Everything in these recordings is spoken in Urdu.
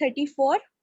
34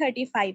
35।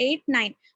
8, 9।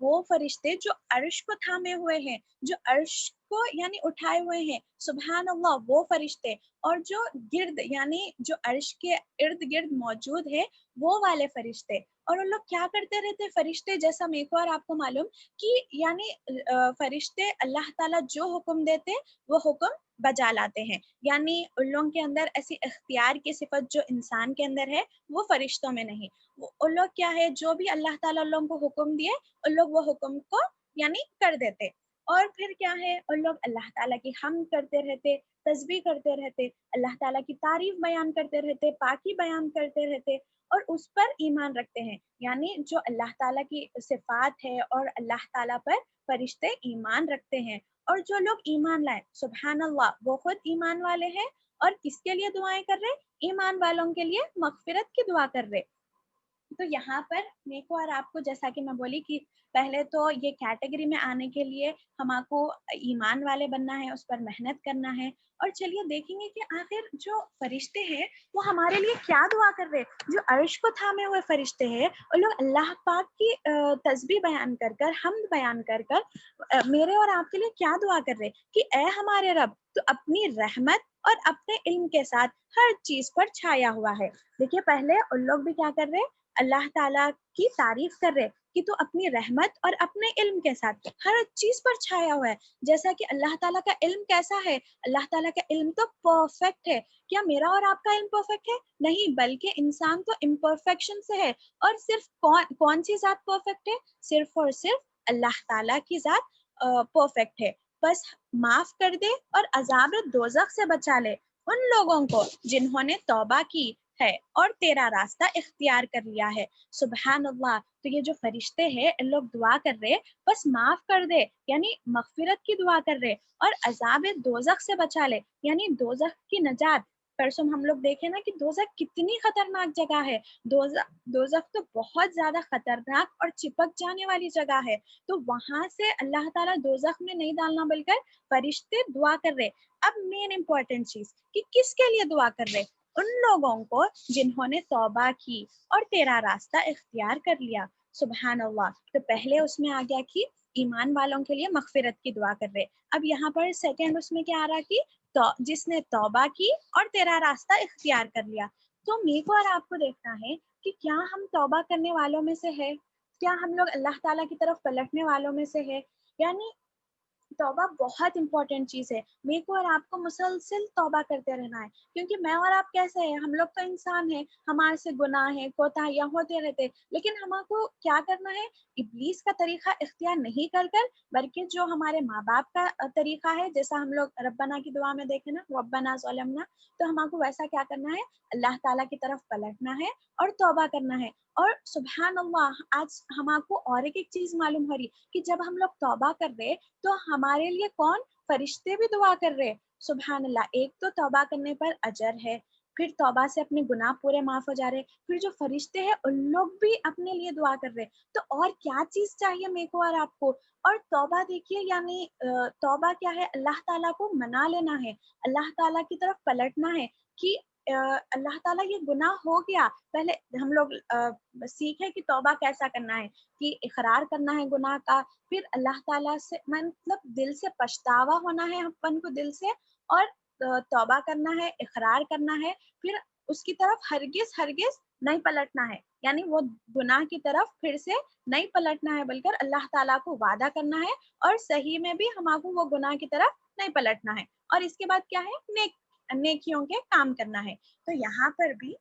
وہ فرشتے جو عرش کو تھامے ہوئے ہیں, جو عرش کو یعنی اٹھائے ہوئے ہیں, سبحان اللہ, وہ فرشتے, اور جو گرد یعنی جو عرش کے ارد گرد موجود ہے وہ والے فرشتے. اور ان لوگ کیا کرتے رہتے فرشتے, جیسا میرے کو اور آپ کو معلوم کہ یعنی فرشتے اللہ تعالیٰ جو حکم دیتے وہ حکم بجا لاتے ہیں. یعنی ان لوگوں کے اندر ایسی اختیار کی صفت جو انسان کے اندر ہے وہ فرشتوں میں نہیں. ان لوگ کیا ہے, جو بھی اللہ تعالیٰ ان لوگوں کو حکم دیے ان لوگ وہ حکم کو یعنی کر دیتے. اور پھر کیا ہے, ان لوگ اللہ تعالیٰ کی حمد کرتے رہتے, تسبیح کرتے رہتے, اللہ تعالیٰ کی تعریف بیان کرتے رہتے, پاکی بیان کرتے رہتے, اور اس پر ایمان رکھتے ہیں. یعنی جو اللہ تعالیٰ کی صفات ہے اور اللہ تعالیٰ پر فرشتے ایمان رکھتے ہیں. اور جو لوگ ایمان لائے, سبحان اللہ, وہ خود ایمان والے ہیں, اور کس کے لیے دعائیں کر رہے, ایمان والوں کے لیے مغفرت کی دعا کر رہے. تو یہاں پر میرے کو اور آپ کو, جیسا کہ میں بولی کہ پہلے تو یہ کیٹیگری میں آنے کے لیے ہم کو ایمان والے بننا ہے, اس پر محنت کرنا ہے. اور چلیے دیکھیں گے کہ آخر جو فرشتے ہیں وہ ہمارے لیے کیا دعا کر رہے. جو عرش کو تھامے ہوئے فرشتے ہیں ان لوگ اللہ پاک کی تسبیح بیان کر کر, حمد بیان کر کر میرے اور آپ کے لیے کیا دعا کر رہے کہ اے ہمارے رب, تو اپنی رحمت اور اپنے علم کے ساتھ ہر چیز پر چھایا ہوا ہے. دیکھیے پہلے ان لوگ بھی کیا کر رہے, اللہ تعالیٰ کی تعریف کر رہے کہ تو اپنی رحمت اور اپنے علم کے ساتھ ہر چیز پر چھایا ہوا ہے. جیسا کہ اللہ تعالیٰ کا علم کیسا ہے, اللہ تعالیٰ کا علم تو پرفیکٹ ہے. کیا میرا اور آپ کا علم پرفیکٹ ہے؟ نہیں, بلکہ انسان تو امپرفیکشن سے ہے. اور صرف کون سی ذات پرفیکٹ ہے؟ صرف اور صرف اللہ تعالیٰ کی ذات پرفیکٹ ہے. بس معاف کر دے اور عذاب دوزخ سے بچا لے ان لوگوں کو جنہوں نے توبہ کی ہے اور تیرا راستہ اختیار کر لیا ہے. سبحان اللہ. تو یہ جو فرشتے ہیں ان لوگ دعا کر رہے بس معاف کر دے, یعنی مغفرت کی دعا کر رہے, اور عذاب دوزخ سے بچا لے, یعنی دوزخ کی نجات. پرسوں ہم لوگ دیکھیں نا کہ دوزخ کتنی خطرناک جگہ ہے. دوزخ تو بہت زیادہ خطرناک اور چپک جانے والی جگہ ہے. تو وہاں سے اللہ تعالیٰ دوزخ میں نہیں ڈالنا بول کر فرشتے دعا کر رہے. اب مین امپورٹنٹ چیز کہ کس کے لیے دعا کر رہے, ان لوگوں کو جنہوں نے توبہ کی اور تیرا راستہ اختیار کر لیا. سبحان اللہ. تو پہلے اس میں آ گیا کہ ایمان والوں کے لیے مغفرت کی دعا کر رہے. اب یہاں پر سیکنڈ اس میں کیا آ رہا کہ جس نے توبہ کی اور تیرا راستہ اختیار کر لیا. تو میرے کو اور آپ کو دیکھنا ہے کہ کیا ہم توبہ کرنے والوں میں سے ہے, کیا ہم لوگ اللہ تعالیٰ کی طرف پلٹنے والوں میں سے ہے. یعنی توبہ بہت امپورٹنٹ چیز ہے. میرے کو اور آپ کو مسلسل توبہ کرتے رہنا ہے, کیونکہ میں اور آپ کیسے ہیں, ہم لوگ تو انسان ہیں, ہمارے سے گناہ ہیں, کوتاہیاں ہوتے رہتے, لیکن ہم کو کیا کرنا ہے, ابلیس کا طریقہ اختیار نہیں کر کر بلکہ جو ہمارے ماں باپ کا طریقہ ہے, جیسا ہم لوگ ربنا کی دعا میں دیکھیں نا, ربنا ظلمنا, تو ہم کو ویسا کیا کرنا ہے, اللہ تعالیٰ کی طرف پلٹنا ہے اور توبہ کرنا ہے. اور سبحان اللہ, آج ہم کو اور ایک چیز معلوم ہو رہی کہ جب ہم لوگ توبہ کر رہے تو ہمارے لیے کون, فرشتے بھی دعا کر رہے. سبحان اللہ. ایک تو توبہ کرنے پر اجر ہے, پھر توبہ سے اپنے گناہ پورے معاف ہو جا رہے, پھر جو فرشتے ہیں ان لوگ بھی اپنے لیے دعا کر رہے. تو اور کیا چیز چاہیے میرے کو اور آپ کو. اور توبہ دیکھیے, یعنی توبہ کیا ہے, اللہ تعالیٰ کو منا لینا ہے, اللہ تعالیٰ کی طرف پلٹنا ہے کہ اللہ تعالیٰ یہ گناہ ہو گیا. پہلے ہم لوگ سیکھے کہ توبہ کیسا کرنا ہے, کہ اقرار کرنا ہے گناہ کا, پھر اللہ تعالیٰ سے مطلب دل سے پچھتاوا ہونا ہے اپن کو دل سے, اور توبہ کرنا ہے, اقرار کرنا ہے, پھر اس کی طرف ہرگز نہیں پلٹنا ہے. یعنی وہ گناہ کی طرف پھر سے نہیں پلٹنا ہے, بلکہ اللہ تعالیٰ کو وعدہ کرنا ہے اور صحیح میں بھی ہم کو وہ گناہ کی طرف نہیں پلٹنا ہے. اور اس کے بعد کیا ہے, نیکیوں کے کام کرنا ہے. تو یہاں پر بھی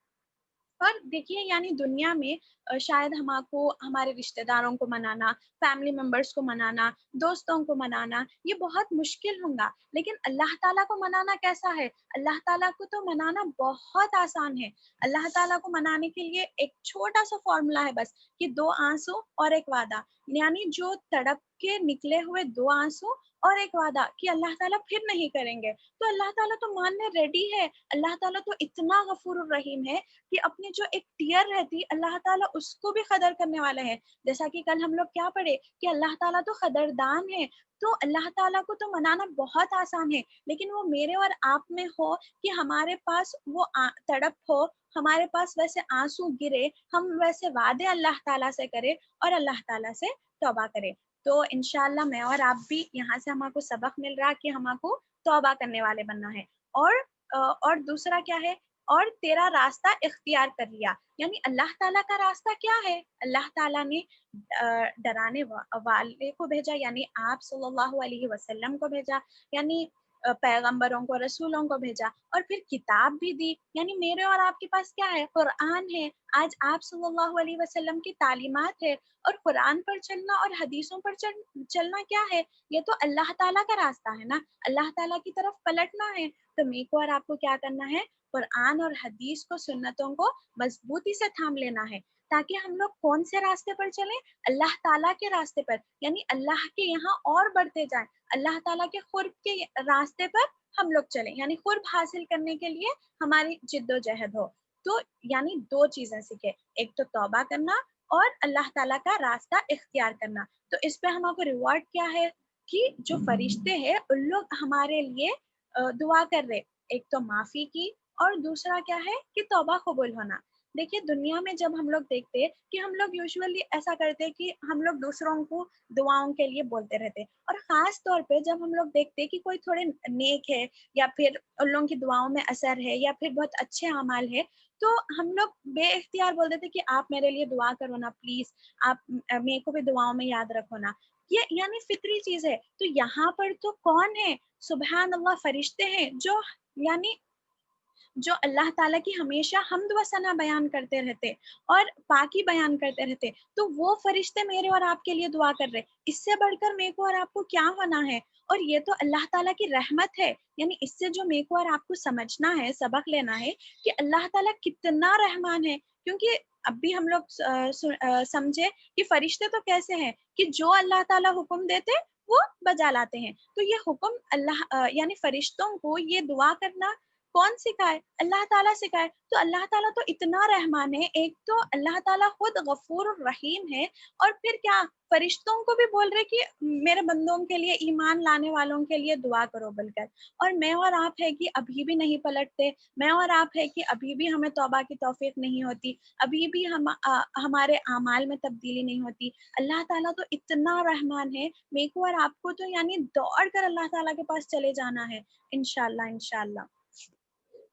اور دیکھیے, یعنی دنیا میں شاید ہم کو ہمارے رشتہ داروں کو منانا, فیملی ممبرس کو منانا, دوستوں کو منانا یہ بہت مشکل ہوگا, لیکن اللہ تعالیٰ کو منانا کیسا ہے, اللہ تعالیٰ کو تو منانا بہت آسان ہے. اللہ تعالیٰ کو منانے کے لیے ایک چھوٹا سا فارمولا ہے بس, کہ 2 آنسو اور ایک وعدہ. یعنی جو تڑپ کے نکلے ہوئے 2 آنسو اور ایک وعدہ کہ اللہ تعالیٰ پھر نہیں کریں گے، تو اللہ تعالیٰ تو ماننے ریڈی ہے. اللہ تعالیٰ تو اتنا غفور الرحیم ہے کہ اپنی جو ایک ٹیئر رہتی اللہ تعالیٰ اس کو بھی قدر کرنے والا ہے. جیسا کہ کل ہم لوگ کیا پڑھے کہ اللہ تعالیٰ تو قدردان ہے. تو اللہ تعالیٰ کو تو منانا بہت آسان ہے، لیکن وہ میرے اور آپ میں ہو کہ ہمارے پاس وہ تڑپ ہو، ہمارے پاس ویسے آنسو گرے، ہم ویسے وعدے اللہ تعالیٰ سے کرے اور اللہ تعالیٰ سے توبہ کرے. تو انشاءاللہ میں اور آپ بھی یہاں سے ہمارے کو سبق مل رہا کہ ہمارے کو توبہ کرنے والے بننا ہے. اور دوسرا کیا ہے، اور تیرا راستہ اختیار کر لیا، یعنی اللہ تعالیٰ کا راستہ کیا ہے؟ اللہ تعالیٰ نے ڈرانے والے کو بھیجا، یعنی آپ صلی اللہ علیہ وسلم کو بھیجا، یعنی پیغمبروں کو، رسولوں کو بھیجا، اور پھر کتاب بھی دی. یعنی میرے اور آپ کے پاس کیا ہے؟ قرآن ہے. آج آپ صلی اللہ علیہ وسلم کی تعلیمات ہے، اور قرآن پر چلنا اور حدیثوں پر چلنا کیا ہے؟ یہ تو اللہ تعالیٰ کا راستہ ہے نا، اللہ تعالیٰ کی طرف پلٹنا ہے. تو میرے کو اور آپ کو کیا کرنا ہے؟ قرآن اور حدیث کو، سنتوں کو مضبوطی سے تھام لینا ہے، تاکہ ہم لوگ کون سے راستے پر چلیں؟ اللہ تعالیٰ کے راستے پر، یعنی اللہ کے یہاں اور بڑھتے جائیں، اللہ تعالیٰ کے قرب کے راستے پر ہم لوگ چلیں، یعنی قرب حاصل کرنے کے لیے ہماری جد و جہد ہو. تو یعنی دو چیزیں سیکھے، ایک تو توبہ کرنا اور اللہ تعالیٰ کا راستہ اختیار کرنا. تو اس پہ ہمارے کو ریوارڈ کیا ہے کہ جو فرشتے ہیں ان لوگ ہمارے لیے دعا کر رہے، ایک تو معافی کی، اور دوسرا کیا ہے کہ توبہ قبول ہونا. دیکھیے دنیا میں جب ہم لوگ دیکھتے کہ ہم لوگ یوزولی ایسا کرتے کہ ہم لوگ دوسروں کو دعاؤں کے لیے بولتے رہتے، اور خاص طور پہ جب ہم لوگ دیکھتے کہ کوئی تھوڑے نیک ہے، یا پھر ان لوگوں کی دعاؤں میں اثر ہے، یا پھر بہت اچھے اعمال ہے، تو ہم لوگ بے اختیار بول دیتے کہ آپ میرے لیے دعا کرو نا پلیز، آپ میرے کو بھی دعاؤں میں یاد رکھو نا. یہ یعنی فطری چیز ہے. تو یہاں پر تو کون ہے؟ سبحان اللہ، فرشتے ہیں یعنی جو اللہ تعالیٰ کی ہمیشہ حمد و ثنا بیان کرتے رہتے اور پاکی بیان کرتے رہتے. تو وہ فرشتے میرے اور آپ کے لیے دعا کر رہے، اس سے بڑھ کر میرے کو اور آپ کو کیا ہونا ہے؟ اور یہ تو اللہ تعالیٰ کی رحمت ہے. یعنی اس سے جو میرے کو اور آپ کو سمجھنا ہے، سبق لینا ہے کہ اللہ تعالیٰ کتنا رحمان ہے. کیونکہ اب بھی ہم لوگ سمجھے کہ فرشتے تو کیسے ہیں کہ جو اللہ تعالیٰ حکم دیتے وہ بجا لاتے ہیں. تو یہ حکم اللہ یعنی فرشتوں کو یہ دعا کرنا کون سکھائے؟ اللہ تعالیٰ سکھائے. تو اللہ تعالیٰ تو اتنا رحمان ہے. ایک تو اللہ تعالیٰ خود غفور الرحیم ہے، اور پھر کیا فرشتوں کو بھی بول رہے کہ میرے بندوں کے لیے، ایمان لانے والوں کے لیے دعا کرو بول کر. اور میں اور آپ ہے کہ ابھی بھی نہیں پلٹتے، میں اور آپ ہے کہ ابھی بھی ہمیں توبہ کی توفیق نہیں ہوتی، ابھی بھی ہمارے اعمال میں تبدیلی نہیں ہوتی. اللہ تعالیٰ تو اتنا رحمان ہے. میرے کو اور آپ کو تو یعنی دوڑ کر اللہ تعالیٰ کے پاس چلے جانا ہے انشاءاللہ انشاءاللہ.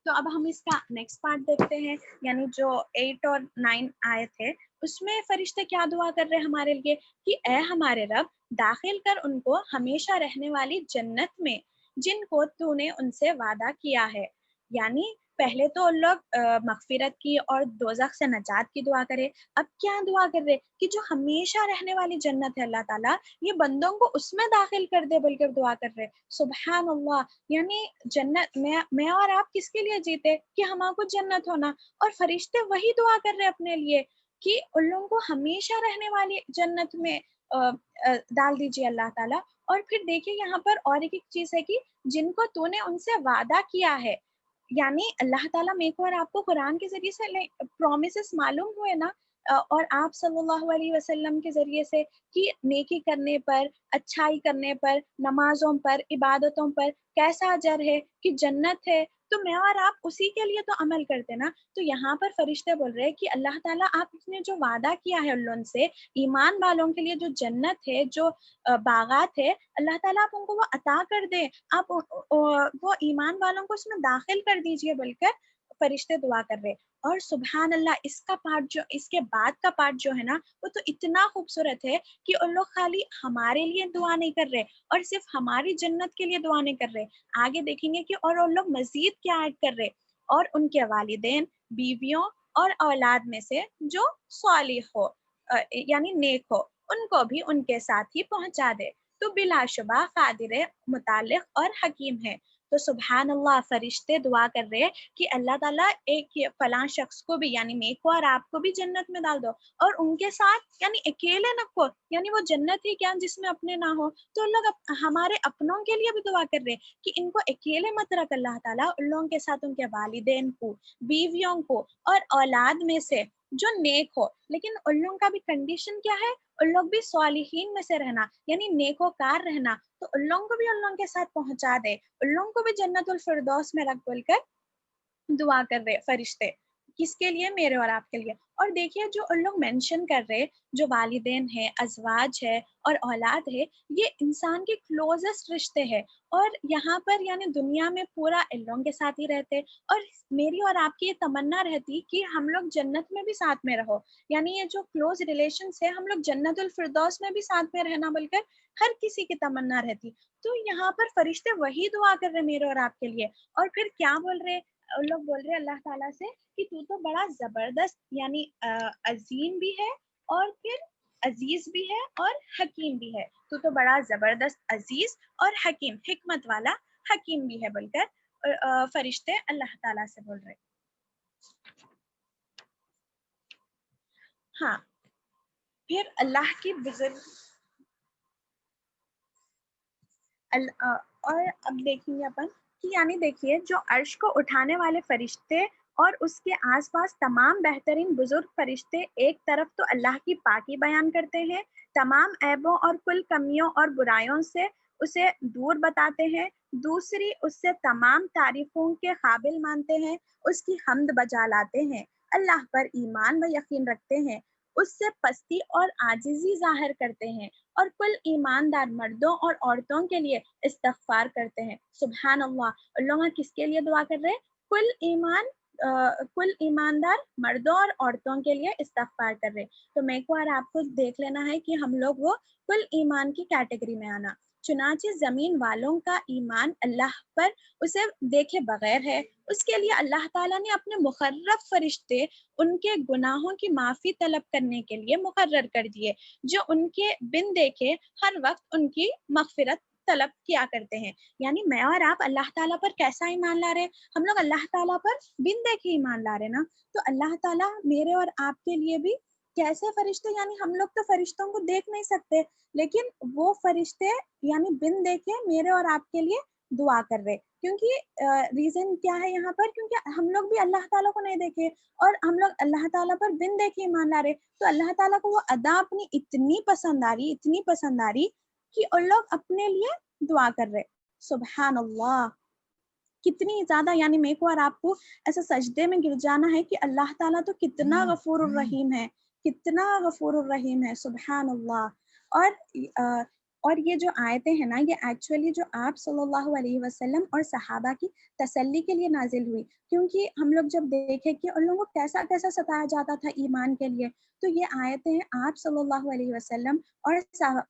تو اب ہم اس کا نیکسٹ پارٹ دیکھتے ہیں، یعنی جو 8 اور 9 آئے تھے، اس میں فرشتے کیا دعا کر رہے ہمارے لیے کہ اے ہمارے رب، داخل کر ان کو ہمیشہ رہنے والی جنت میں جن کو تو نے ان سے وعدہ کیا ہے. یعنی پہلے تو ان لوگ مغفرت کی اور دوزخ سے نجات کی دعا کرے، اب کیا دعا کر رہے کہ جو ہمیشہ رہنے والی جنت ہے اللہ تعالیٰ یہ بندوں کو اس میں داخل کر دے بول کر دعا کر رہے. سبحان اللہ. یعنی جنت میں اور آپ کس کے لیے جیتے کہ ہمارے کو جنت ہونا، اور فرشتے وہی دعا کر رہے اپنے لیے کہ ان لوگوں کو ہمیشہ رہنے والی جنت میں ڈال دیجیے اللہ تعالیٰ. اور پھر دیکھیے یہاں پر اور ایک چیز ہے کہ جن کو تو نے ان سے وعدہ کیا ہے، یعنی اللہ تعالیٰ میرے کو اور آپ کو قرآن کے ذریعے سے پرومسز معلوم ہوئے نا، اور آپ صلی اللہ علیہ وسلم کے ذریعے سے کہ نیکی کرنے پر، اچھائی کرنے پر، نمازوں پر، عبادتوں پر کیسا اجر ہے کہ جنت ہے. تو میں اور آپ اسی کے لیے تو عمل کرتے نا. تو یہاں پر فرشتے بول رہے کہ اللہ تعالیٰ آپ نے جو وعدہ کیا ہے ان لوگوں سے، ایمان والوں کے لیے جو جنت ہے، جو باغات ہے، اللہ تعالیٰ آپ ان کو وہ عطا کر دیں، آپ وہ ایمان والوں کو اس میں داخل کر دیجئے بول کر فرشتے دعا کر رہے. اور سبحان اللہ، اس کا پارٹ جو اس کے بعد کا پارٹ جو ہے نا وہ تو اتنا خوبصورت ہے کہ ان لوگ خالی ہمارے لیے دعا نہیں کر رہے اور صرف ہماری جنت کے لیے دعا نہیں کر رہے، آگے دیکھیں گے کہ اور ان لوگ مزید کیا ایڈ کر رہے، اور ان کے والدین، بیویوں اور اولاد میں سے جو صالح ہو یعنی نیک ہو ان کو بھی ان کے ساتھ ہی پہنچا دے. تو بلا شبہ قادر، متعلق اور حکیم ہے. تو سبحان اللہ فرشتے دعا کر رہے کہ اللہ تعالیٰ ایک فلاں شخص کو بھی یعنی میرے کو اور آپ کو بھی جنت میں ڈال دو، اور ان کے ساتھ یعنی اکیلے نہ کو، یعنی وہ جنت ہی کیا جس میں اپنے نہ ہو، تو لوگ ہمارے اپنوں کے لیے بھی دعا کر رہے کہ ان کو اکیلے مت رکھ اللہ تعالیٰ، ان لوگوں کے ساتھ ان کے والدین کو، بیویوں کو اور اولاد میں سے جو نیک ہو، لیکن ان لوگوں کا بھی کنڈیشن کیا ہے، ان لوگ بھی صالحین میں سے رہنا یعنی نیکوکار رہنا، تو ان لوگوں کو بھی ان لوگوں کے ساتھ پہنچا دے، ان لوگوں کو بھی جنت الفردوس میں رکھ بول کر دعا کر رہے فرشتے، کس کے لیے؟ میرے اور آپ کے لیے۔ اور دیکھیے جو ان لوگ مینشن کر رہے، جو والدین ہے، ازواج ہے اور اولاد ہے، یہ انسان کے کلوزسٹ رشتے ہیں، اور یہاں پر یعنی دنیا میں پورا ان لوگوں کے ساتھ ہی رہتے، اور میری اور آپ کی یہ تمنا رہتی کہ ہم لوگ جنت میں بھی ساتھ میں رہو، یعنی یہ جو کلوز ریلیشنس ہے ہم لوگ جنت الفردوس میں بھی ساتھ میں رہنا بول کر ہر کسی کی تمنا رہتی۔ تو یہاں پر فرشتے وہی دعا کر رہے میرے اور آپ کے لیے، اور پھر کیا بول رہے؟ ان لوگ بول رہے اللہ تعالیٰ سے کہ تو تو بڑا زبردست یعنی عظیم بھی ہے، اور پھر عزیز بھی ہے اور حکیم بھی ہے، تو تو بڑا زبردست عزیز اور حکیم، حکمت والا حکیم بھی ہے بول کر فرشتے اللہ تعالیٰ سے بول رہے۔ ہاں پھر اللہ کی بزرگ اور اب دیکھیں گے اپن کہ یعنی دیکھیے جو عرش کو اٹھانے والے فرشتے اور اس کے آس پاس تمام بہترین بزرگ فرشتے ایک طرف تو اللہ کی پاکی بیان کرتے ہیں، تمام عیبوں اور کل کمیوں اور برائیوں سے اسے دور بتاتے ہیں، دوسری اس سے تمام تعریفوں کے قابل مانتے ہیں، اس کی حمد بجا لاتے ہیں، اللہ پر ایمان و یقین رکھتے ہیں، اس سے پستی اور عاجزی ظاہر کرتے ہیں، اور کل ایماندار مردوں اور عورتوں کے لیے استغفار کرتے ہیں۔ سبحان اللہ، اللہ کس کے لیے دعا کر رہے؟ کل ایماندار مردوں اور عورتوں کے لیے استغفار کر رہے۔ تو میرے کو اور آپ کو دیکھ لینا ہے کہ ہم لوگ وہ کل ایمان کی کیٹیگری میں آنا۔ چنانچہ زمین والوں کا ایمان اللہ پر اسے دیکھے بغیر ہے، اس کے لیے اللہ تعالیٰ نے اپنے مقرب فرشتے ان کے گناہوں کی معافی طلب کرنے کے لیے مقرر کر دیے، جو ان کے بن دیکھے ہر وقت ان کی مغفرت طلب کیا کرتے ہیں۔ یعنی میں اور آپ اللہ تعالیٰ پر کیسا ایمان لا رہے؟ ہم لوگ اللہ تعالیٰ پر بن دیکھے ایمان لا رہے نا، تو اللہ تعالیٰ میرے اور آپ کے لیے بھی کیسے فرشتے، یعنی ہم لوگ تو فرشتوں کو دیکھ نہیں سکتے، لیکن وہ فرشتے یعنی بن دیکھے میرے اور آپ کے لیے دعا کر رہے، کیونکہ ریزن کیا ہے یہاں پر؟ کیونکہ ہم لوگ بھی اللہ تعالیٰ کو نہیں دیکھے، اور ہم لوگ اللہ تعالیٰ پر بن دیکھے ایمان لا رہے، تو اللہ تعالیٰ کو وہ ادا اپنی اتنی پسند آ رہی کہ ان لوگ اپنے لیے دعا کر رہے۔ سبحان اللہ، کتنی زیادہ یعنی میرے کو اور آپ کو ایسا سجدے میں گر جانا ہے کہ اللہ تعالیٰ تو کتنا غفور الرحیم ہے، کتنا غفور الرحیم ہے، سبحان اللہ۔ اور یہ جو آیتیں ہیں نا، یہ ایکچولی جو آپ صلی اللہ علیہ وسلم اور صحابہ کی تسلی کے لیے نازل ہوئی، کیونکہ ہم لوگ جب دیکھیں کہ ان لوگوں کو کیسا کیسا ستایا جاتا تھا ایمان کے لیے، تو یہ آیتیں ہیں آپ صلی اللہ علیہ وسلم اور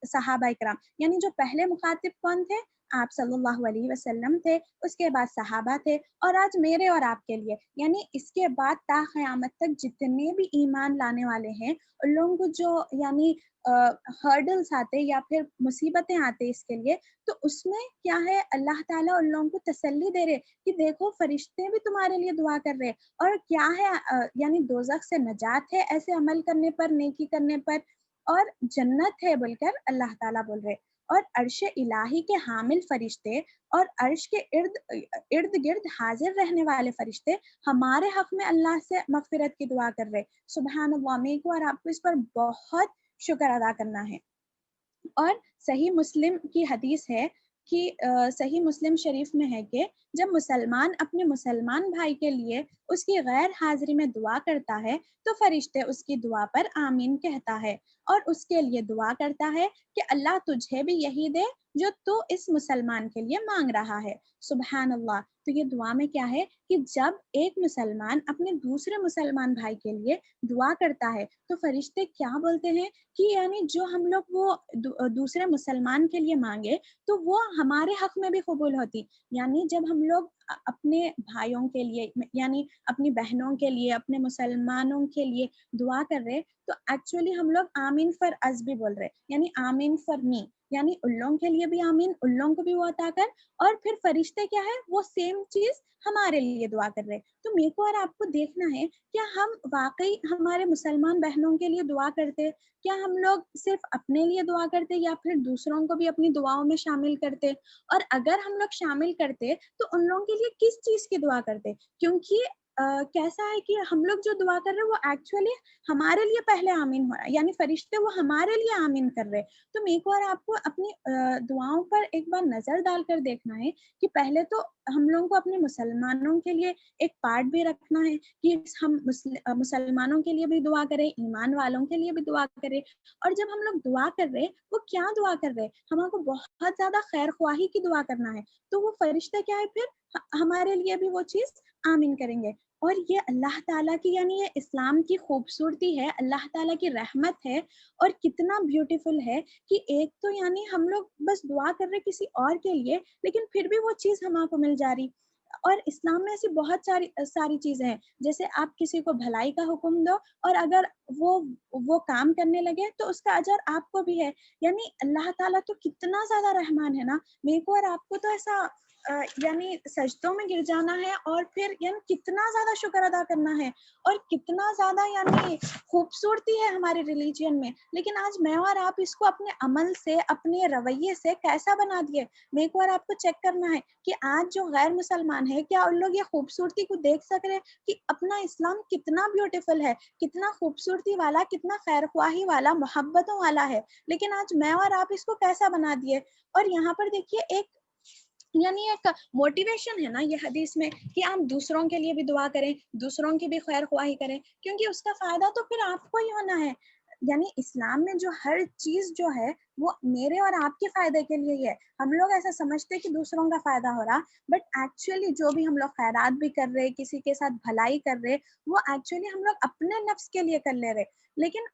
صحابہ کرام، یعنی جو پہلے مخاطب کون تھے؟ آپ صلی اللہ علیہ وسلم تھے، اس کے بعد صحابہ تھے، اور آج میرے اور آپ کے لیے، یعنی اس کے بعد تا قیامت تک جتنے بھی ایمان لانے والے ہیں، ان لوگوں کو جو یعنی ہرڈلز آتے یا پھر مصیبتیں آتے اس کے لیے، تو اس میں کیا ہے، اللہ تعالیٰ ان لوگوں کو تسلی دے رہے کہ دیکھو فرشتے بھی تمہارے لیے دعا کر رہے، اور کیا ہے یعنی دوزخ سے نجات ہے ایسے عمل کرنے پر، نیکی کرنے پر، اور جنت ہے بول کر اللہ تعالیٰ بول رہے۔ اور عرش الہی کے حامل فرشتے اور عرش کے ارد گرد حاضر رہنے والے فرشتے ہمارے حق میں اللہ سے مغفرت کی دعا کر رہے۔ سبحان اللہ، میرے کو اور آپ کو اس پر بہت شکر ادا کرنا ہے۔ اور صحیح مسلم کی حدیث ہے کہ صحیح مسلم شریف میں ہے کہ جب مسلمان اپنے مسلمان بھائی کے لیے اس کی غیر حاضری میں دعا کرتا ہے تو فرشتے اس کی دعا پر آمین کہتا ہے، اور اس کے لیے دعا کرتا ہے کہ اللہ تجھے بھی یہی دے جو تو اس مسلمان کے لیے مانگ رہا ہے۔ سبحان اللہ، تو یہ دعا میں کیا ہے کہ جب ایک مسلمان اپنے دوسرے مسلمان بھائی کے لیے دعا کرتا ہے تو فرشتے کیا بولتے ہیں کہ یعنی جو ہم لوگ وہ دوسرے مسلمان کے لیے مانگے تو وہ ہمارے حق میں بھی قبول ہوتی، یعنی جب ہم لوگ اپنے بھائیوں کے لیے یعنی اپنی بہنوں کے لیے، اپنے مسلمانوں کے لیے دعا کر رہے تو ایکچولی ہم لوگ آمین فار اس بھی بول رہے، یعنی آمین فار می، یعنی ان لوگوں کے لیے بھی آمین، ان لوگوں کو بھی وہ عطا کر، اور پھر فرشتے کیا ہے، وہ سیم چیز ہمارے لیے دعا کر رہے. تو میرے کو اور آپ کو دیکھنا ہے کیا ہم واقعی ہمارے مسلمان بہنوں کے لیے دعا کرتے، کیا ہم لوگ صرف اپنے لیے دعا کرتے یا پھر دوسروں کو بھی اپنی دعاؤں میں شامل کرتے. اور اگر ہم لوگ شامل کرتے تو ان لوگوں کے لیے کس چیز کی دعا کرتے، کیونکہ کیسا ہے کہ ہم لوگ جو دعا کر رہے ہیں وہ ایکچولی ہمارے لیے پہلے آمین ہو رہا ہے، یعنی فرشتے وہ ہمارے لیے آمین کر رہے. تو میرے کو اور آپ کو اپنی دعاؤں پر ایک بار نظر ڈال کر دیکھنا ہے کہ پہلے تو ہم لوگوں کو اپنے مسلمانوں کے لیے ایک پارٹ بھی رکھنا ہے کہ ہم مسلمانوں کے لیے بھی دعا کریں، ایمان والوں کے لیے بھی دعا کریں. اور جب ہم لوگ دعا کر رہے وہ کیا دعا کر رہے، ہم کو بہت زیادہ خیر خواہی کی دعا کرنا ہے. تو وہ فرشتہ کیا ہے پھر ہمارے لیے بھی وہ چیز آمین کریں گے. اور یہ اللہ تعالیٰ کی، یعنی یہ اسلام کی خوبصورتی ہے، اللہ تعالیٰ کی رحمت ہے. اور کتنا بیوٹیفل ہے کہ ایک تو یعنی ہم لوگ بس دعا کر رہے کسی اور کے لیے، لیکن پھر بھی وہ چیز ہم کو مل جا رہی. اور اسلام میں ایسی بہت ساری چیزیں ہیں، جیسے آپ کسی کو بھلائی کا حکم دو اور اگر وہ کام کرنے لگے تو اس کا اجر آپ کو بھی ہے. یعنی اللہ تعالیٰ تو کتنا زیادہ رحمان ہے نا. میرے کو اور آپ کو تو ایسا یعنی سجدوں میں گر جانا ہے اور پھر یعنی کتنا زیادہ شکر ادا کرنا ہے اور کتنا زیادہ یعنی خوبصورتی ہے ہمارے ریلیجین میں. لیکن آج میں اور آپ اس کو اپنے عمل سے، اپنے رویے سے کیسا بنا دیے. میرے کو اور آپ کو چیک کرنا ہے کہ آج جو غیر مسلمان ہے کیا ان لوگ یہ خوبصورتی کو دیکھ سک رہے کہ اپنا اسلام کتنا بیوٹیفل ہے، کتنا خوبصورتی والا، کتنا خیر خواہی والا، محبتوں والا ہے. لیکن آج میں اور آپ اس کو کیسا بنا دیے. اور یہاں پر دیکھیے ایک یعنی ایک موٹیویشن ہے نا یہ حدیث میں کہ آپ دوسروں کے لیے بھی دعا کریں، دوسروں کی بھی خیر خواہی کریں، کیونکہ اس کا فائدہ تو پھر آپ کو ہی ہونا ہے. یعنی اسلام میں جو ہر چیز جو ہے وہ میرے اور آپ کے فائدے کے لیے ہی ہے. ہم لوگ ایسا سمجھتے کہ دوسروں کا فائدہ ہو رہا، بٹ ایکچولی جو بھی ہم لوگ خیرات بھی کر رہے، کسی کے ساتھ بھلائی کر رہے، وہ ایکچولی ہم لوگ اپنے نفس کے لیے کر لے رہے. لیکن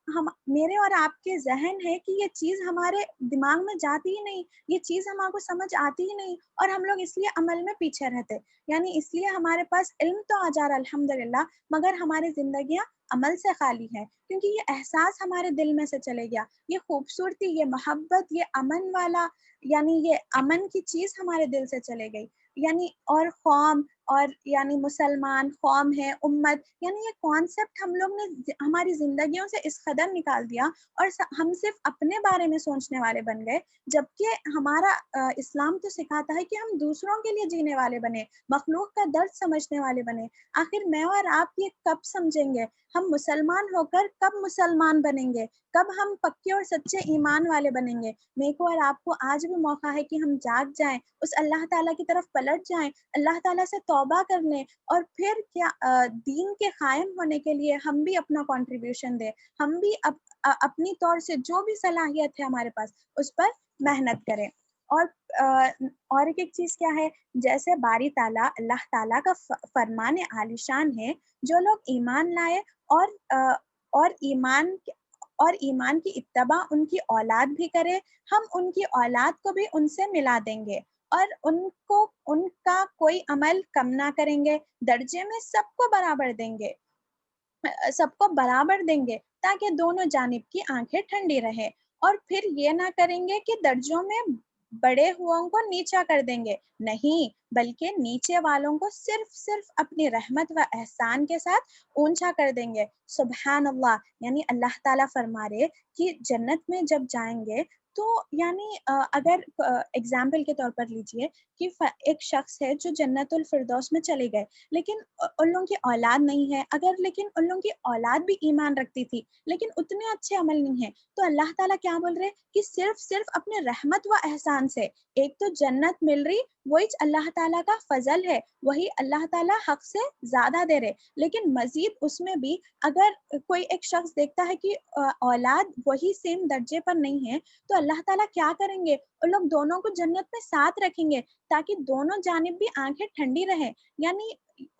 میرے اور آپ کے ذہن ہے کہ یہ چیز ہمارے دماغ میں جاتی ہی نہیں، یہ چیز ہم کو سمجھ آتی ہی نہیں، اور ہم لوگ اس لیے عمل میں پیچھے رہتے. یعنی اس لیے ہمارے پاس علم تو آ جا رہا الحمدللہ، مگر ہماری زندگیاں عمل سے خالی ہے، کیونکہ یہ احساس ہمارے دل میں سے چلے گیا. یہ خوبصورتی، یہ محبت، یہ امن والا، یعنی یہ امن کی چیز ہمارے دل سے چلے گئی. یعنی اور قوم، اور یعنی مسلمان قوم ہے، امت، یعنی یہ کانسیپٹ ہم لوگ نے ہماری زندگیوں سے اس قدر نکال دیا اور ہم صرف اپنے بارے میں سوچنے والے بن گئے. جبکہ ہمارا اسلام تو سکھاتا ہے کہ ہم دوسروں کے لیے جینے والے بنے، مخلوق کا درد سمجھنے والے بنے. آخر میں اور آپ یہ کب سمجھیں گے؟ ہم مسلمان ہو کر کب مسلمان بنیں گے؟ کب ہم پکے اور سچے ایمان والے بنیں گے؟ میرے کو اور آپ کو آج بھی موقع ہے کہ ہم جاگ جائیں، اس اللہ تعالیٰ کی طرف پلٹ جائیں، اللہ تعالیٰ سے توبہ کر لیں، اور پھر کیا دین کے قائم ہونے کے لیے ہم بھی اپنا کنٹریبیوشن دیں. ہم بھی اپنی طور سے جو بھی صلاحیت ہے ہمارے پاس اس پر محنت کریں. اور ایک چیز کیا ہے، جیسے باری تعالیٰ اللہ تعالیٰ کا فرمان عالیشان ہے، جو لوگ ایمان لائے اور ایمان کی اتباع ان کی اولاد بھی کرے، ہم ان کی اولاد کو بھی ان سے ملا دیں گے، اور ان کا کوئی عمل کم نہ کریں گے، درجے میں سب کو برابر دیں گے، تاکہ دونوں جانب کی آنکھیں ٹھنڈی رہیں. اور پھر یہ نہ کریں گے کہ درجوں میں بڑے ہوں کو نیچا کر دیں گے، نہیں، بلکہ نیچے والوں کو صرف اپنی رحمت و احسان کے ساتھ اونچا کر دیں گے. سبحان اللہ. یعنی اللہ تعالیٰ فرما رہے کہ جنت میں جب جائیں گے تو یعنی اگر اگزامپل کے طور پر لیجئے کہ ایک شخص ہے جو جنت الفردوس میں چلے گئے، لیکن ان لوگوں کی اولاد نہیں ہے، لیکن ان لوگوں کی اولاد بھی ایمان رکھتی تھی لیکن اتنے اچھے عمل نہیں ہیں، تو اللہ تعالیٰ کیا بول رہے کہ صرف اپنے رحمت و احسان سے ایک تو جنت مل رہی، وہی اللہ تعالیٰ کا فضل ہے، وہی اللہ تعالیٰ حق سے زیادہ دے رہے. لیکن مزید اس میں بھی اگر کوئی ایک شخص دیکھتا ہے کہ اولاد وہی سیم درجے پر نہیں ہے، تو اللہ تعالیٰ کیا کریں گے، ان لوگ دونوں کو جنت میں ساتھ رکھیں گے تاکہ دونوں جانب بھی آنکھیں ٹھنڈی رہیں. یعنی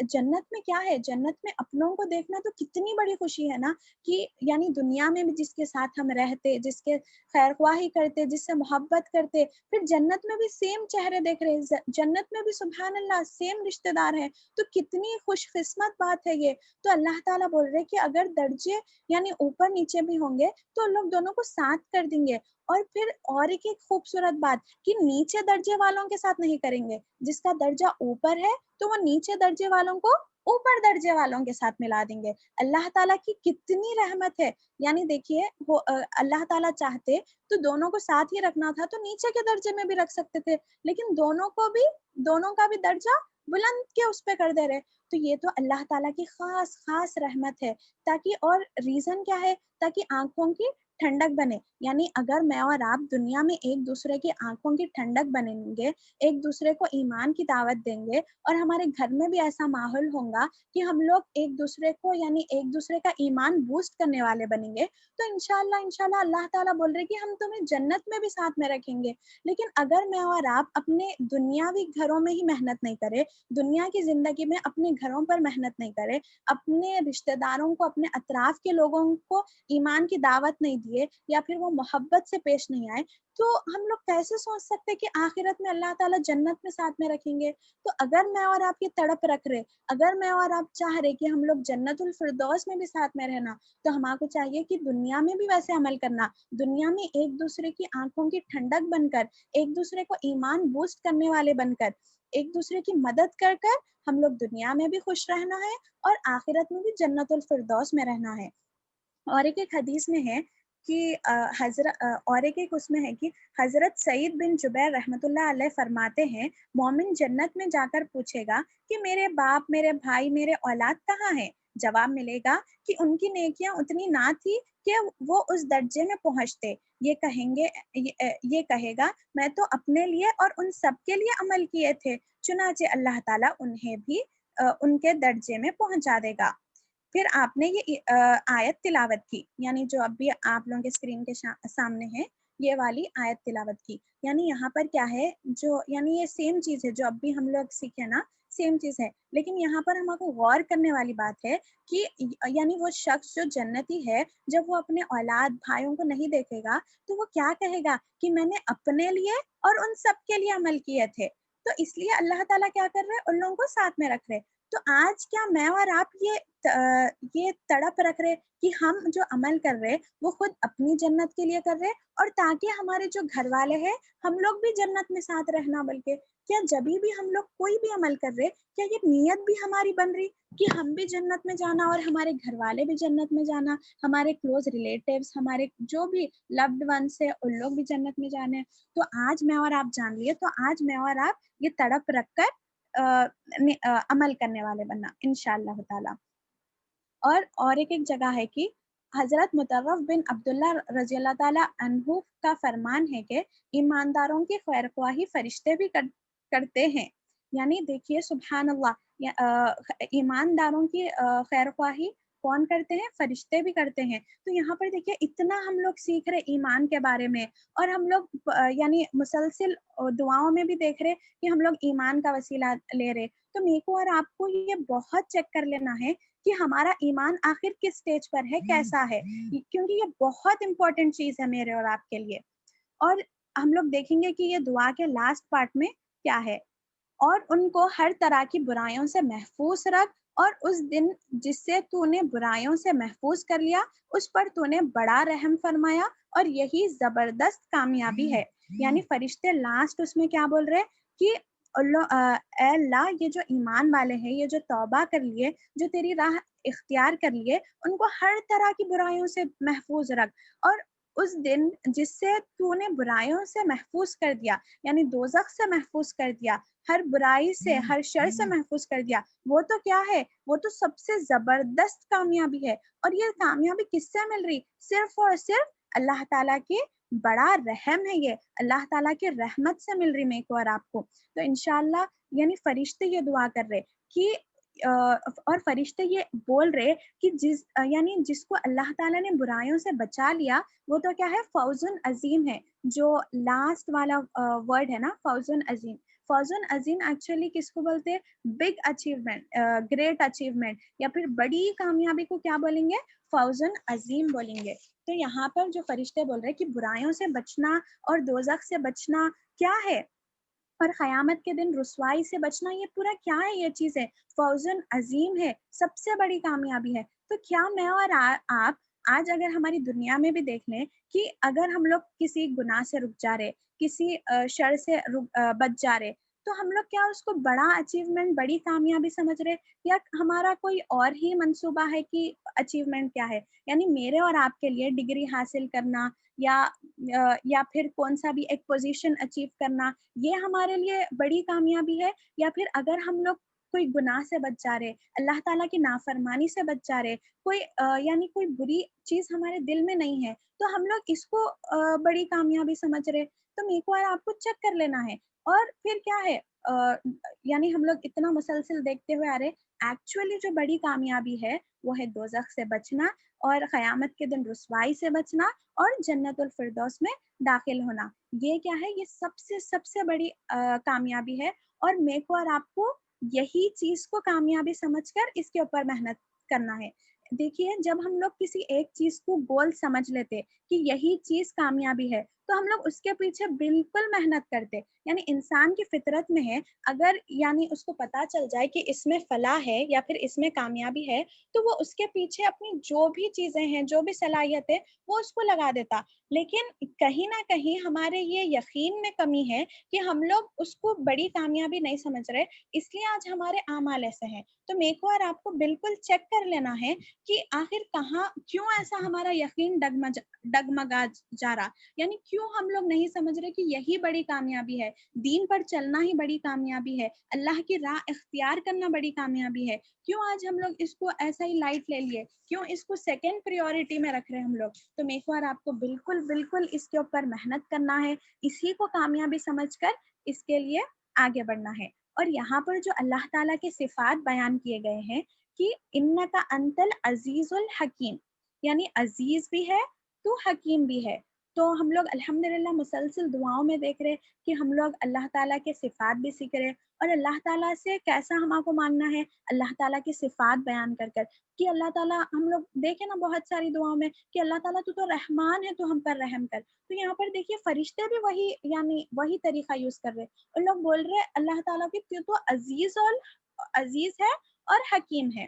جنت میں کیا ہے، جنت میں اپنوں کو دیکھنا تو کتنی بڑی خوشی ہے نا، کہ یعنی دنیا میں بھی جس کے ساتھ ہم رہتے، جس کے خیر خواہی کرتے، جس سے محبت کرتے، پھر جنت میں بھی سیم چہرے دیکھ رہے، جنت میں بھی سبحان اللہ سیم رشتہ دار ہیں، تو کتنی خوش قسمت بات ہے یہ. تو اللہ تعالیٰ بول رہے کہ اگر درجے یعنی اوپر نیچے بھی ہوں گے تو لوگ دونوں کو ساتھ کر دیں گے. اور پھر اور ایک خوبصورت بات کہ نیچے درجے والوں کے ساتھ نہیں کریں گے، جس کا درجہ اوپر ہے تو وہ نیچے درجے والوں کو اوپر درجے والوں کے ساتھ ملا دیں گے۔ اللہ تعالیٰ کی کتنی رحمت ہے، یعنی دیکھیے وہ اللہ تعالیٰ چاہتے تو دونوں کو ساتھ ہی رکھنا تھا تو نیچے کے درجے میں بھی رکھ سکتے تھے، لیکن دونوں کا بھی درجہ بلند کے اس پہ کر دے رہے۔ تو یہ تو اللہ تعالیٰ کی خاص خاص رحمت ہے، تاکہ اور ریزن کیا ہے، تاکہ آنکھوں کی ٹھنڈک بنے۔ یعنی اگر میں اور آپ دنیا میں ایک دوسرے کی آنکھوں کی ٹھنڈک بنیں گے، ایک دوسرے کو ایمان کی دعوت دیں گے، اور ہمارے گھر میں بھی ایسا ماحول ہوگا کہ ہم لوگ ایک دوسرے کو یعنی ایک دوسرے کا ایمان بوسٹ کرنے والے بنیں گے، تو انشاءاللہ اللہ تعالیٰ بول رہے کہ ہم تمہیں جنت میں بھی ساتھ میں رکھیں گے۔ لیکن اگر میں اور آپ اپنے دنیاوی گھروں میں ہی محنت نہیں کرے، دنیا کی زندگی میں اپنے گھروں پر محنت نہیں کرے، اپنے رشتہ داروں کو، اپنے اطراف کے لوگوں کو ایمان کی دعوت نہیں دیے، یا پھر وہ محبت سے پیش نہیں آئے، تو ہم لوگ کیسے سوچ سکتے کہ آخرت میں اللہ تعالیٰ جنت میں ساتھ میں رکھیں گے؟ تو اگر میں اور آپ یہ تڑپ رکھ رہے، اگر میں اور آپ چاہ رہے کہ ہم لوگ جنت الفردوس میں بھی ساتھ میں رہنا، تو ہمارے کو چاہیے کہ دنیا میں بھی ویسے عمل کرنا، دنیا میں ایک دوسرے کی آنکھوں کی ٹھنڈک بن کر، ایک دوسرے کو ایمان بوسٹ کرنے والے بن کر، ایک دوسرے کی مدد کر کر ہم لوگ دنیا میں بھی خوش رہنا ہے اور آخرت میں بھی جنت الفردوس میں رہنا ہے۔ اور ایک حدیث میں ہے کہ اس میں ہے کہ حضرت سعید بن جبیر رحمۃ اللہ علیہ فرماتے ہیں، مومن جنت میں جا کر پوچھے گا کہ میرے باپ، میرے بھائی، میرے اولاد کہاں ہیں؟ جواب ملے گا کہ ان کی نیکیاں اتنی نہ تھی کہ وہ اس درجے میں پہنچتے۔ یہ کہے گا میں تو اپنے لیے اور ان سب کے لیے عمل کیے تھے، چنانچہ اللہ تعالیٰ انہیں بھی ان کے درجے میں پہنچا دے گا۔ پھر آپ نے یہ آیت تلاوت کی، یعنی جو اب بھی آپ لوگوں کے اسکرین کے سامنے ہے، یہ والی آیت تلاوت کی۔ یعنی یہاں پر کیا ہے، جو یعنی یہ سیم چیز ہے جو اب بھی ہم لوگ سیکھے نا، سیم چیز ہے، لیکن یہاں پر ہم کو غور کرنے والی بات ہے کہ یعنی وہ شخص جو جنتی ہے، جب وہ اپنے اولاد بھائیوں کو نہیں دیکھے گا تو وہ کیا کہے گا کہ میں نے اپنے لیے اور ان سب کے لیے عمل کیے تھے۔ تو اس لیے اللہ تعالیٰ کیا کر رہے، ان لوگوں کو ساتھ میں رکھ رہے۔ تو آج کیا میں اور آپ یہ تڑپ رکھ رہے کہ ہم جو عمل کر رہے وہ خود اپنی جنت کے لیے کر رہے، اور تاکہ ہمارے جو گھر والے ہیں ہم لوگ بھی جنت میں ساتھ رہنا، بلکہ کیا جبھی بھی ہم لوگ کوئی بھی عمل کر رہے، کیا یہ نیت بھی ہماری بن رہی کہ ہم بھی جنت میں جانا اور ہمارے گھر والے بھی جنت میں جانا، ہمارے کلوز ریلیٹیوز، ہمارے جو بھی لوڈ ونس ہے ان لوگ بھی جنت میں جانے؟ تو آج میں اور آپ جان لیے، تو آج میں اور آپ یہ تڑپ رکھ کر عمل کرنے والے بننا انشاءاللہ تعالی۔ اور ایک جگہ ہے کہ حضرت مطرف بن عبداللہ رضی اللہ تعالیٰ عنہ کا فرمان ہے کہ ایمانداروں کی خیر خواہی فرشتے بھی کرتے ہیں۔ یعنی دیکھیے سبحان اللہ، ایمانداروں کی خیر خواہی کون کرتے ہیں؟ فرشتے بھی کرتے ہیں۔ تو یہاں پر دیکھیے اتنا ہم لوگ سیکھ رہے ایمان کے بارے میں، اور ہم لوگ یعنی مسلسل دعاؤں میں بھی دیکھ رہے کہ ہم لوگ ایمان کا وسیلہ لے رہے۔ تو میرے کو اور آپ کو یہ بہت چیک کر لینا ہے کہ ہمارا ایمان آخر کس سٹیج پر ہے، کیسا ہے، کیونکہ یہ بہت امپورٹنٹ چیز ہے میرے اور آپ کے لیے۔ اور ہم لوگ دیکھیں گے کہ یہ دعا کے لاسٹ پارٹ میں کیا ہے، اور ان کو ہر طرح کی برائیوں سے محفوظ رکھ، اور اس دن جس سے تو نے برائیوں سے محفوظ کر لیا اس پر تو نے بڑا رحم فرمایا، اور یہی زبردست کامیابی ہے۔ یعنی فرشتے لاسٹ اس میں کیا بول رہے کہ اے اللہ، یہ جو ایمان والے ہیں، یہ جو توبہ کر لیے، جو تیری راہ اختیار کر لیے، ان کو ہر طرح کی برائیوں سے محفوظ رکھ، اور اس دن جس سے تو نے برائیوں سے محفوظ کر دیا، یعنی دوزخ سے محفوظ کر دیا، ہر برائی سے، ہر شر سے محفوظ کر دیا، وہ تو کیا ہے، وہ تو سب سے زبردست کامیابی ہے۔ اور یہ کامیابی کس سے مل رہی؟ صرف اور صرف اللہ تعالیٰ کی بڑا رحم ہے، یہ اللہ تعالیٰ کی رحمت سے مل رہی میرے کو اور آپ کو۔ تو انشاءاللہ یعنی فرشتے یہ دعا کر رہے کہ اور فرشتے یہ بول رہے کہ یعنی جس کو اللہ تعالیٰ نے برائیوں سے بچا لیا، وہ تو کیا ہے، فوزن عظیم ہے۔ جو لاسٹ والا ورڈ ہے نا، فوزن عظیم، فوزن عظیم ایکچولی کس کو بولتے ہیں؟ بگ اچیومنٹ، گریٹ اچیومنٹ، یا پھر بڑی کامیابی کو کیا بولیں گے؟ فوزن عظیم بولیں گے۔ تو یہاں پر جو فرشتے بول رہے کہ برائیوں سے بچنا اور دوزخ سے بچنا کیا ہے، اور قیامت کے دن رسوائی سے بچنا، یہ پورا کیا ہے؟ یہ چیز ہے فوزن عظیم ہے، سب سے بڑی کامیابی ہے۔ تو کیا میں اور آپ آج اگر ہماری دنیا میں بھی دیکھ لیں کہ اگر ہم لوگ کسی گناہ سے رک جا رہے، کسی شر سے بچ جا رہے، تو ہم لوگ کیا اس کو بڑا اچیومنٹ، بڑی کامیابی سمجھ رہے، یا ہمارا کوئی اور ہی منصوبہ ہے کہ اچیومنٹ کیا ہے؟ یعنی میرے اور آپ کے لیے ڈگری حاصل کرنا یا یا پھر کون سا بھی ایک پوزیشن اچیو کرنا، یہ ہمارے لیے بڑی کامیابی ہے؟ یا پھر اگر ہم لوگ کوئی گناہ سے بچ جا رہے، اللہ تعالیٰ کی نافرمانی سے بچ جا رہے، کوئی یعنی کوئی بری چیز ہمارے دل میں نہیں ہے، تو ہم لوگ اس کو بڑی کامیابی سمجھ رہے، تو میرے کو اور آپ کو چیک کر لینا ہے۔ اور پھر کیا ہے، یعنی ہم لوگ اتنا مسلسل دیکھتے ہوئے آ رہے، ایکچولی جو بڑی کامیابی ہے وہ ہے دوزخ سے بچنا، اور قیامت کے دن رسوائی سے بچنا، اور جنت الفردوس میں داخل ہونا۔ یہ کیا ہے، یہ سب سے بڑی کامیابی ہے، اور میرے کو اور آپ کو یہی چیز کو کامیابی سمجھ کر اس کے اوپر محنت کرنا ہے۔ دیکھیے، جب ہم لوگ کسی ایک چیز کو گول سمجھ لیتے کہ یہی چیز کامیابی ہے، تو ہم لوگ اس کے پیچھے بالکل محنت کرتے۔ یعنی انسان کی فطرت میں ہے، اگر یعنی اس کو پتا چل جائے کہ اس میں فلاح ہے یا پھر اس میں کامیابی ہے، تو وہ اس کے پیچھے اپنی جو بھی چیزیں ہیں، جو بھی صلاحیت ہے، وہ اس کو لگا دیتا۔ لیکن کہیں نہ کہیں ہمارے یہ یقین میں کمی ہے کہ ہم لوگ اس کو بڑی کامیابی نہیں سمجھ رہے، اس لیے آج ہمارے اعمال ایسے ہیں۔ تو میرے کو اور آپ کو بالکل چیک کر لینا ہے کہ آخر کیوں ایسا ہمارا یقین ڈگمگا جا رہا، یعنی کیوں ہم لوگ نہیں سمجھ رہے کہ یہی بڑی کامیابی ہے، دین پر چلنا ہی بڑی کامیابی ہے، اللہ کی راہ اختیار کرنا بڑی کامیابی ہے۔ کیوں آج ہم لوگ اس کو ایسا ہی لائٹ لے لیے، کیوں اس کو سیکنڈ پریورٹی میں رکھ رہے ہم لوگ؟ تو میرے کو اور آپ کو بالکل اس کے اوپر محنت کرنا ہے، اسی کو کامیابی سمجھ کر اس کے لیے آگے بڑھنا ہے۔ اور یہاں پر جو اللہ تعالیٰ کے صفات بیان کیے گئے ہیں کہ انکا انت العزیز الحکیم، یعنی عزیز بھی ہے تو حکیم بھی ہے۔ تو ہم لوگ الحمدللہ مسلسل دعاؤں میں دیکھ رہے کہ ہم لوگ اللہ تعالیٰ کے صفات بھی سیکھ رہے، اور اللہ تعالیٰ سے کیسا ہمارا کو مانگنا ہے، اللہ تعالیٰ کی صفات بیان کر کہ اللہ تعالیٰ، ہم لوگ دیکھیں نا بہت ساری دعاؤں میں کہ اللہ تعالیٰ تو رحمان ہے، تو ہم پر رحم کر۔ تو یہاں پر دیکھیے فرشتے بھی وہی طریقہ یوز کر رہے، ان لوگ بول رہے اللہ تعالیٰ کی تو عزیز ہے اور حکیم ہے۔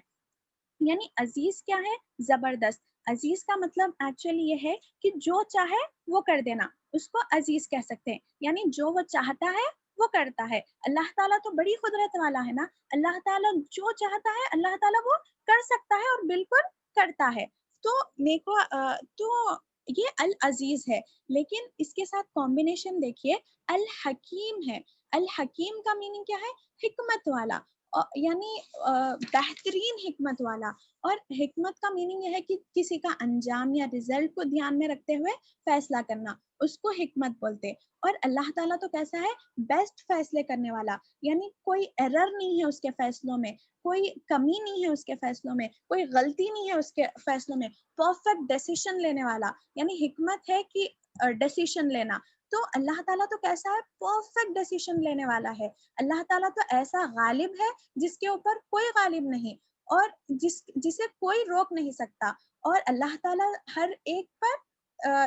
یعنی عزیز کیا ہے؟ زبردست۔ عزیز کا مطلب ایکچولی یہ ہے کہ جو چاہے وہ کر دینا، اس کو عزیز کہہ سکتے ہیں، یعنی جو وہ چاہتا ہے وہ کرتا ہے۔ اللہ تعالیٰ تو بڑی قدرت والا ہے نا، اللہ تعالیٰ جو چاہتا ہے اللہ تعالیٰ وہ کر سکتا ہے اور بالکل کرتا ہے۔ تو میرے کو تو یہ العزیز ہے، لیکن اس کے ساتھ کمبینیشن دیکھیے، الحکیم ہے۔ الحکیم کا میننگ کیا ہے؟ حکمت والا، یعنی بہترین حکمت والا۔ اور حکمت کا میننگ یہ ہے کہ کسی کا انجام یا رزلٹ کو دھیان میں رکھتے ہوئے فیصلہ کرنا، اس کو حکمت بولتے۔ اور اللہ تعالیٰ تو کیسا ہے؟ بیسٹ فیصلے کرنے والا، یعنی کوئی ایرر نہیں ہے اس کے فیصلوں میں، کوئی کمی نہیں ہے اس کے فیصلوں میں، کوئی غلطی نہیں ہے اس کے فیصلوں میں، پرفیکٹ ڈیسیشن لینے والا، یعنی حکمت ہے کہ ڈیسیشن لینا۔ تو اللہ تعالیٰ تو کیسا ہے؟ پرفیکٹ ڈیسیشن لینے والا ہے۔ اللہ تعالیٰ تو ایسا غالب ہے جس کے اوپر کوئی غالب نہیں، اور جسے کوئی روک نہیں سکتا۔ اور اللہ تعالیٰ ہر ایک پر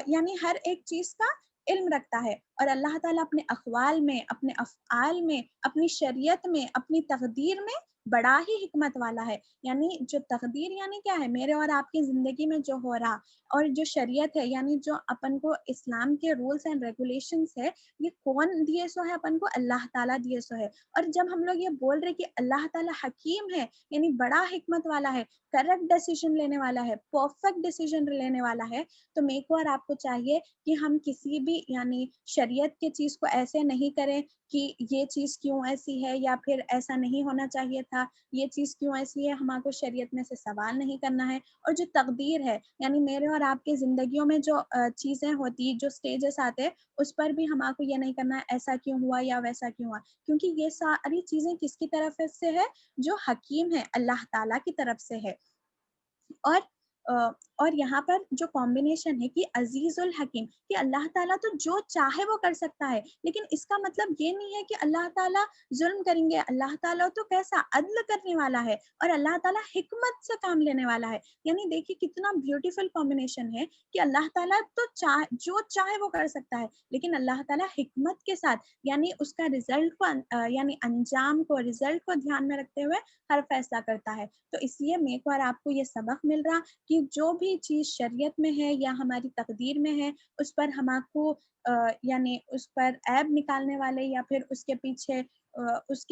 یعنی ہر ایک چیز کا علم رکھتا ہے، اور اللہ تعالیٰ اپنے اقوال میں، اپنے افعال میں، اپنی شریعت میں، اپنی تقدیر میں بڑا ہی حکمت والا ہے۔ یعنی جو تقدیر یعنی کیا ہے؟ میرے اور آپ کی زندگی میں جو ہو رہا، اور جو شریعت ہے یعنی جو اپن کو اسلام کے رولز اینڈ ریگولیشنز ہے، یہ کون دیے سو ہے؟ اپن کو اللہ تعالیٰ دیے سو ہے۔ اور جب ہم لوگ یہ بول رہے کہ اللہ تعالیٰ حکیم ہے، یعنی بڑا حکمت والا ہے، کریکٹ ڈیسیژن لینے والا ہے، پرفیکٹ ڈیسیژن لینے والا ہے، تو میرے کو اور آپ کو چاہیے کہ ہم کسی بھی یعنی شریعت کے چیز کو ایسے نہیں کریں کہ یہ چیز کیوں ایسی ہے، یا پھر ایسا نہیں ہونا چاہیے تھا، یہ چیز کیوں ایسی ہے، ہمارے کو شریعت میں سے سوال نہیں کرنا ہے۔ اور جو تقدیر ہے، یعنی میرے اور آپ کی زندگیوں میں جو چیزیں ہوتی، جو سٹیجز آتے، اس پر بھی ہمارے کو یہ نہیں کرنا ہے ایسا کیوں ہوا یا ویسا کیوں ہوا، کیونکہ یہ ساری چیزیں کس کی طرف سے ہے؟ جو حکیم ہے، اللہ تعالیٰ کی طرف سے ہے۔ اور اور یہاں پر جو کمبینیشن ہے کہ عزیز الحکیم، کہ اللہ تعالیٰ تو جو چاہے وہ کر سکتا ہے، لیکن اس کا مطلب یہ نہیں ہے کہ اللہ تعالیٰ ظلم کریں گے۔ اللہ تعالیٰ تو کیسا عدل کرنے والا ہے، اور اللہ تعالیٰ حکمت سے کام لینے والا ہے۔ یعنی دیکھیے کتنا بیوٹیفل کمبینیشن ہے کہ اللہ تعالیٰ تو جو چاہے وہ کر سکتا ہے، لیکن اللہ تعالیٰ حکمت کے ساتھ، یعنی اس کا رزلٹ کو یعنی انجام کو، رزلٹ کو دھیان میں رکھتے ہوئے ہر فیصلہ کرتا ہے۔ تو اس لیے میرے کو اور آپ کو یہ سبق مل رہا کہ جو بھی چیز شریعت میں ہے یا ہماری تقدیر میں ہے اس پر ہم کو یعنی اس پر عیب نکالنے والے یا پھر اس کے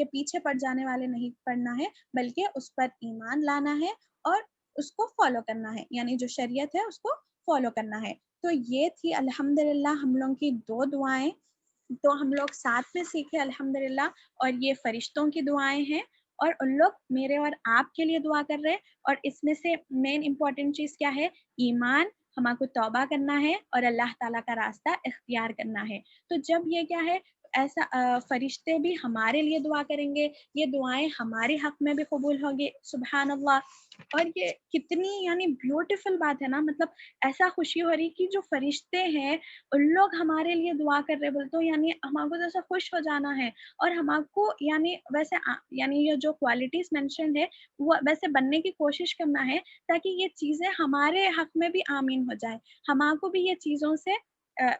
پیچھے پڑ جانے والے نہیں پڑنا ہے، بلکہ اس پر ایمان لانا ہے اور اس کو فالو کرنا ہے، یعنی جو شریعت ہے اس کو فالو کرنا ہے۔ تو یہ تھی الحمدللہ ہم لوگوں کی 2 دعائیں، تو ہم لوگ ساتھ میں سیکھے الحمدللہ، اور یہ فرشتوں کی دعائیں ہیں اور ان لوگ میرے اور آپ کے لیے دعا کر رہے ہیں، اور اس میں سے مین امپورٹنٹ چیز کیا ہے؟ ایمان، ہمارے کو توبہ کرنا ہے اور اللہ تعالیٰ کا راستہ اختیار کرنا ہے۔ تو جب یہ کیا ہے ایسا فرشتے بھی ہمارے لیے دعا کریں گے، یہ دعائیں ہمارے حق میں بھی قبول ہوگی، سبحان اللہ۔ اور یہ کتنی یعنی بیوٹیفل بات ہے نا، مطلب ایسا خوشی ہو رہی کہ جو فرشتے ہیں ان لوگ ہمارے لیے دعا کر رہے بولتے، تو یعنی ہمارے کو تو ایسا خوش ہو جانا ہے، اور ہمارے کو یعنی ویسے یعنی یہ جو کوالٹیز مینشن ہے وہ ویسے بننے کی کوشش کرنا ہے، تاکہ یہ چیزیں ہمارے حق میں بھی آمین ہو جائے، ہمارے کو بھی یہ چیزوں سے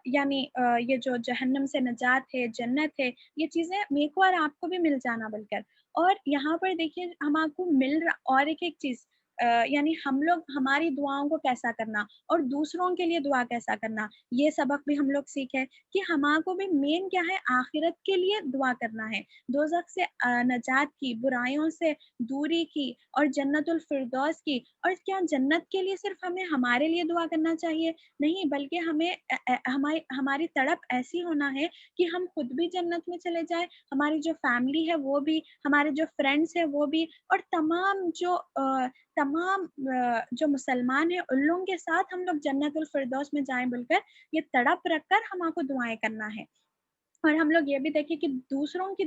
یعنی یہ جو جہنم سے نجات ہے، جنت ہے، یہ چیزیں میرے کو اور آپ کو بھی مل جانا بول کر۔ اور یہاں پر دیکھیے ہمارے کو مل رہا، اور ایک چیز یعنی ہم لوگ ہماری دعاؤں کو کیسا کرنا اور دوسروں کے لیے دعا کیسا کرنا، یہ سبق بھی ہم لوگ سیکھے کہ ہمارے کو بھی مین کیا ہے، آخرت کے لیے دعا کرنا ہے، دوزخ سے نجات کی، برائیوں سے دوری کی، اور جنت الفردوس کی۔ اور کیا جنت کے لیے صرف ہمیں ہمارے لیے دعا کرنا چاہیے؟ نہیں، بلکہ ہمیں ہماری تڑپ ایسی ہونا ہے کہ ہم خود بھی جنت میں چلے جائیں، ہماری جو فیملی ہے وہ بھی، ہمارے جو فرینڈس ہیں وہ بھی، اور تمام جو مسلمان ہیں ان لوگوں کے ساتھ ہم لوگ جنت الفردوس میں جائیں بول کر یہ تڑپ رکھ کر ہم کو دعائیں کرنا ہے۔ اور ہم لوگ یہ بھی دیکھیں کہ دوسروں کے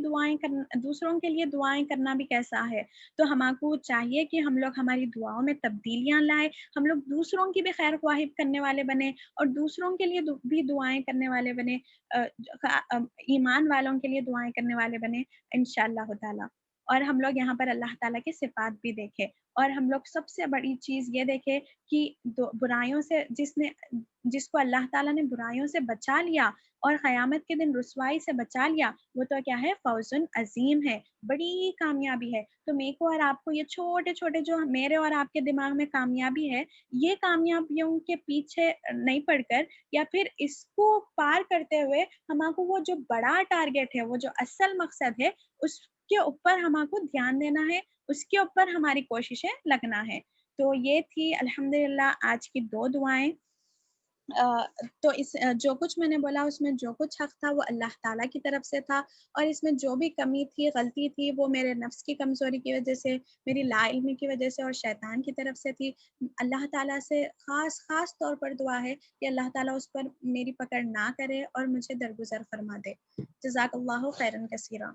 لیے دعائیں کرنا بھی کیسا ہے۔ تو ہمارے کو چاہیے کہ ہم لوگ ہماری دعاؤں میں تبدیلیاں لائیں، ہم لوگ دوسروں کی بھی خیر خواہی کرنے والے بنے، اور دوسروں کے لیے بھی دعائیں کرنے والے بنے، ایمان والوں کے لیے دعائیں کرنے والے بنے انشاءاللہ تعالی۔ اور ہم لوگ یہاں پر اللہ تعالیٰ کی صفات بھی دیکھے، اور ہم لوگ سب سے بڑی چیز یہ دیکھے کہ برائیوں سے جس کو اللہ تعالیٰ نے برائیوں سے بچا لیا اور قیامت کے دن رسوائی سے بچا لیا، وہ تو کیا ہے، فوز عظیم ہے، بڑی کامیابی ہے۔ تو میرے کو اور آپ کو یہ چھوٹے چھوٹے جو میرے اور آپ کے دماغ میں کامیابی ہے، یہ کامیابیوں کے پیچھے نہیں پڑ کر، یا پھر اس کو پار کرتے ہوئے ہمارے کو وہ جو بڑا ٹارگیٹ ہے، وہ جو اصل مقصد ہے، اس کے اوپر ہمارے کو دھیان دینا ہے، اس کے اوپر ہماری کوششیں لگنا ہے۔ تو یہ تھی الحمدللہ آج کی 2 دعائیں۔ تو جو کچھ میں نے بولا اس میں جو کچھ حق تھا وہ اللہ تعالیٰ کی طرف سے تھا، اور اس میں جو بھی کمی تھی، غلطی تھی، وہ میرے نفس کی کمزوری کی وجہ سے، میری لا علمی کی وجہ سے اور شیطان کی طرف سے تھی۔ اللہ تعالیٰ سے خاص طور پر دعا ہے کہ اللہ تعالیٰ اس پر میری پکڑ نہ کرے اور مجھے درگزر فرما دے۔ جزاک اللہ خیرا کثیرا۔